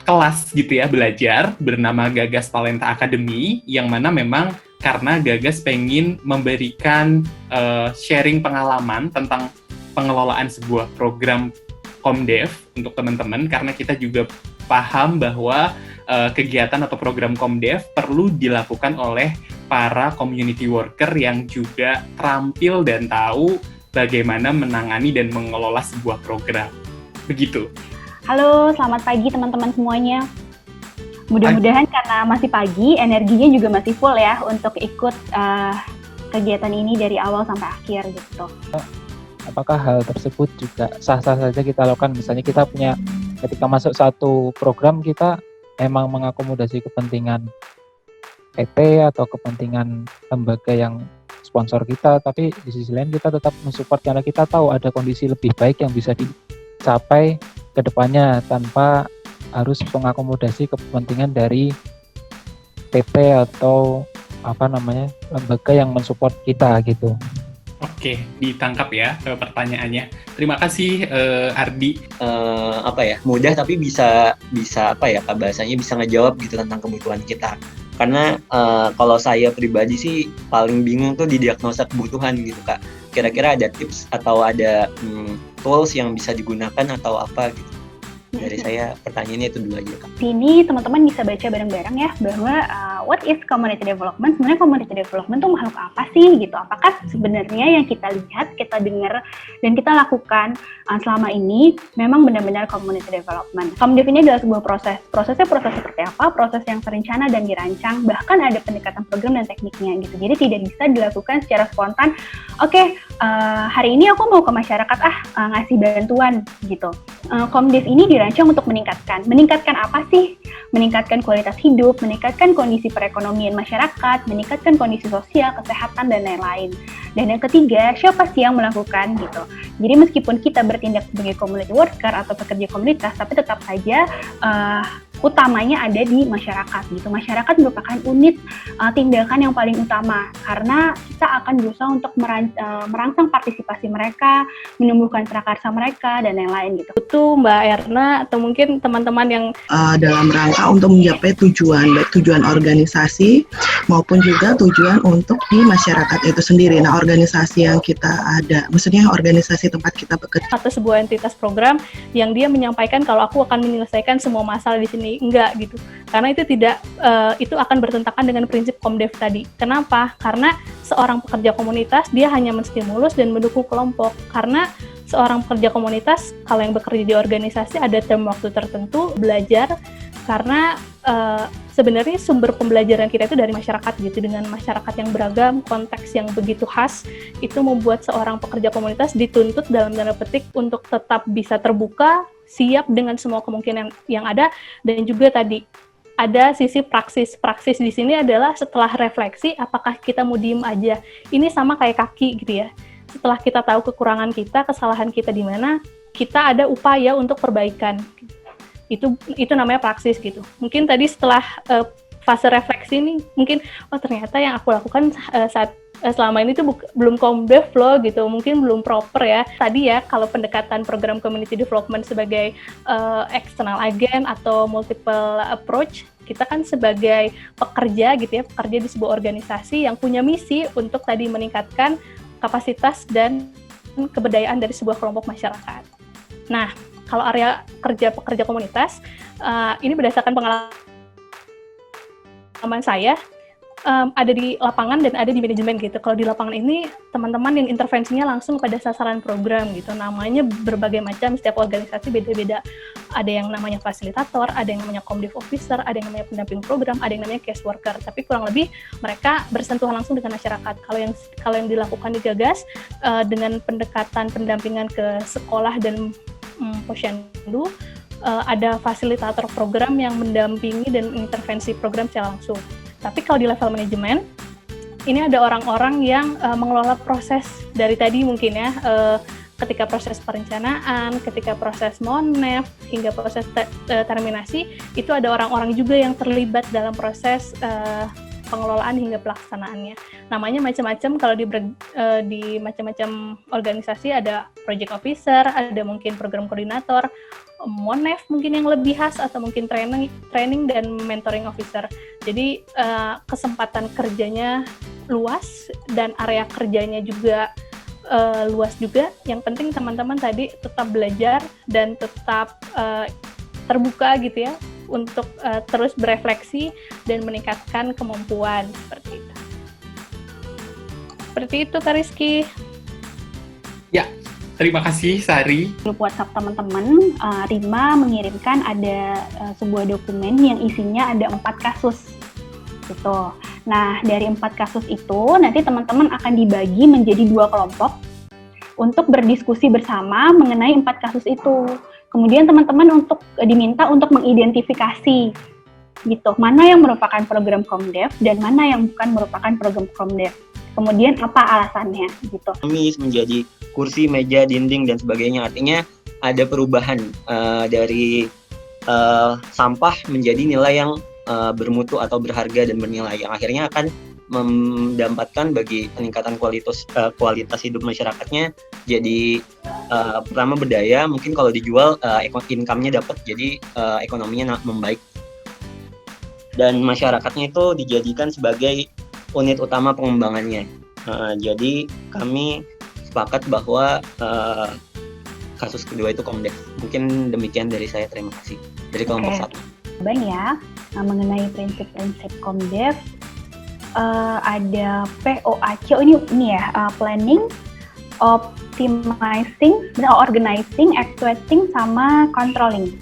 kelas gitu ya, belajar bernama Gagas Talenta Academy, yang mana memang karena Gagas pengen memberikan sharing pengalaman tentang pengelolaan sebuah program Komdev untuk teman-teman, karena kita juga paham bahwa kegiatan atau program Komdev perlu dilakukan oleh para community worker yang juga terampil dan tahu bagaimana menangani dan mengelola sebuah program. Begitu. Halo, selamat pagi teman-teman semuanya. Mudah-mudahan karena masih pagi, energinya juga masih full ya untuk ikut kegiatan ini dari awal sampai akhir gitu. Apakah hal tersebut juga sah-sah saja kita lakukan? Misalnya kita punya, ketika masuk satu program kita emang mengakomodasi kepentingan PT atau kepentingan lembaga yang sponsor kita, tapi di sisi lain kita tetap mensupport karena kita tahu ada kondisi lebih baik yang bisa dicapai ke depannya tanpa harus mengakomodasi kepentingan dari PT atau lembaga yang mensupport kita gitu. Oke, ditangkap ya pertanyaannya. Terima kasih Ardi. Mudah tapi bisa Kak, bahasanya bisa ngejawab gitu tentang kebutuhan kita. Karena kalau saya pribadi sih paling bingung tuh di diagnosa kebutuhan gitu Kak. Kira-kira ada tips atau ada tools yang bisa digunakan atau apa gitu. Dari saya pertanyaannya itu dulu aja Kak. Sini teman-teman bisa baca bareng-bareng ya bahwa what is community development? Sebenarnya community development itu makhluk apa sih gitu? Apakah sebenarnya yang kita lihat, kita dengar dan kita lakukan selama ini memang benar-benar community development? Komdev ini adalah sebuah proses. Prosesnya proses seperti apa? Proses yang terencana dan dirancang, bahkan ada pendekatan program dan tekniknya gitu. Jadi tidak bisa dilakukan secara spontan. Oke, hari ini aku mau ke masyarakat ngasih bantuan gitu. Komdev ini dirancang untuk meningkatkan apa sih? Meningkatkan kualitas hidup, meningkatkan kondisi perekonomian masyarakat, meningkatkan kondisi sosial, kesehatan, dan lain-lain. Dan yang ketiga, siapa sih yang melakukan gitu. Jadi meskipun kita bertindak sebagai community worker atau pekerja komunitas, tapi tetap saja utamanya ada di masyarakat gitu. Masyarakat merupakan unit tindakan yang paling utama karena kita akan berusaha untuk merangsang partisipasi mereka, menumbuhkan prakarsa mereka dan lain-lain gitu. Itu Mbak Erna atau mungkin teman-teman yang dalam rangka untuk mencapai tujuan, baik tujuan organisasi maupun juga tujuan untuk di masyarakat itu sendiri. Nah, organisasi yang kita ada, maksudnya organisasi tempat kita bekerja atau sebuah entitas program yang dia menyampaikan kalau aku akan menyelesaikan semua masalah di sini, enggak gitu. Karena itu tidak itu akan bertentangan dengan prinsip Komdev tadi. Kenapa? Karena seorang pekerja komunitas dia hanya menstimulus dan mendukung kelompok. Karena seorang pekerja komunitas kalau yang bekerja di organisasi ada term waktu tertentu belajar karena sebenarnya sumber pembelajaran kita itu dari masyarakat gitu, dengan masyarakat yang beragam, konteks yang begitu khas, itu membuat seorang pekerja komunitas dituntut dalam tanda petik untuk tetap bisa terbuka, siap dengan semua kemungkinan yang ada, dan juga tadi ada sisi praksis. Praksis di sini adalah setelah refleksi, apakah kita mau diem aja. Ini sama kayak kaki gitu ya. Setelah kita tahu kekurangan kita, kesalahan kita di mana, kita ada upaya untuk perbaikan. Itu namanya praksis gitu. Mungkin tadi setelah fase refleksi ini, mungkin ternyata yang aku lakukan saat selama ini tuh belum Komdev loh gitu, mungkin belum proper ya. Tadi ya kalau pendekatan program community development sebagai external agent atau multiple approach, kita kan sebagai pekerja gitu ya, pekerja di sebuah organisasi yang punya misi untuk tadi meningkatkan kapasitas dan keberdayaan dari sebuah kelompok masyarakat. Nah, kalau area pekerja komunitas, ini berdasarkan pengalaman saya, ada di lapangan dan ada di manajemen gitu. Kalau di lapangan ini, teman-teman yang intervensinya langsung pada sasaran program gitu. Namanya berbagai macam, setiap organisasi beda-beda. Ada yang namanya fasilitator, ada yang namanya Komdev officer, ada yang namanya pendamping program, ada yang namanya case worker. Tapi kurang lebih mereka bersentuhan langsung dengan masyarakat. Kalau yang dilakukan di Gagas, dengan pendekatan pendampingan ke sekolah dan posyandu, ada fasilitator program yang mendampingi dan mengintervensi program secara langsung. Tapi kalau di level manajemen, ini ada orang-orang yang mengelola proses dari tadi mungkin ya, ketika proses perencanaan, ketika proses monef, hingga proses terminasi, itu ada orang-orang juga yang terlibat dalam proses pengelolaan hingga pelaksanaannya. Namanya macam-macam, kalau di macam-macam organisasi ada project officer, ada mungkin program koordinator, monef mungkin yang lebih khas, atau mungkin training dan mentoring officer. Jadi kesempatan kerjanya luas dan area kerjanya juga luas juga. Yang penting teman-teman tadi tetap belajar dan tetap terbuka gitu ya, untuk terus berefleksi dan meningkatkan kemampuan seperti itu. Seperti itu Kak Rizky. Ya, terima kasih Sari. Grup WhatsApp teman-teman, Rima mengirimkan ada sebuah dokumen yang isinya ada 4 kasus gitu. Nah, dari 4 kasus itu nanti teman-teman akan dibagi menjadi 2 kelompok untuk berdiskusi bersama mengenai 4 kasus itu. Kemudian teman-teman diminta untuk mengidentifikasi gitu, mana yang merupakan program Komdev dan mana yang bukan merupakan program Komdev. Kemudian apa alasannya gitu. Kami menjadi kursi, meja, dinding dan sebagainya. Artinya ada perubahan dari sampah menjadi nilai yang bermutu atau berharga dan bernilai, yang akhirnya akan mendapatkan bagi peningkatan kualitas hidup masyarakatnya. Jadi pertama berdaya, mungkin kalau dijual income-nya dapat, jadi ekonominya membaik, dan masyarakatnya itu dijadikan sebagai unit utama pengembangannya. Jadi kami sepakat bahwa kasus kedua itu Komdev. Mungkin demikian dari saya, terima kasih. Dari kelompok 1. Bang ya, mengenai prinsip-prinsip Komdev, ada POAC, ini ya, planning, optimizing, organizing, actuating, sama controlling.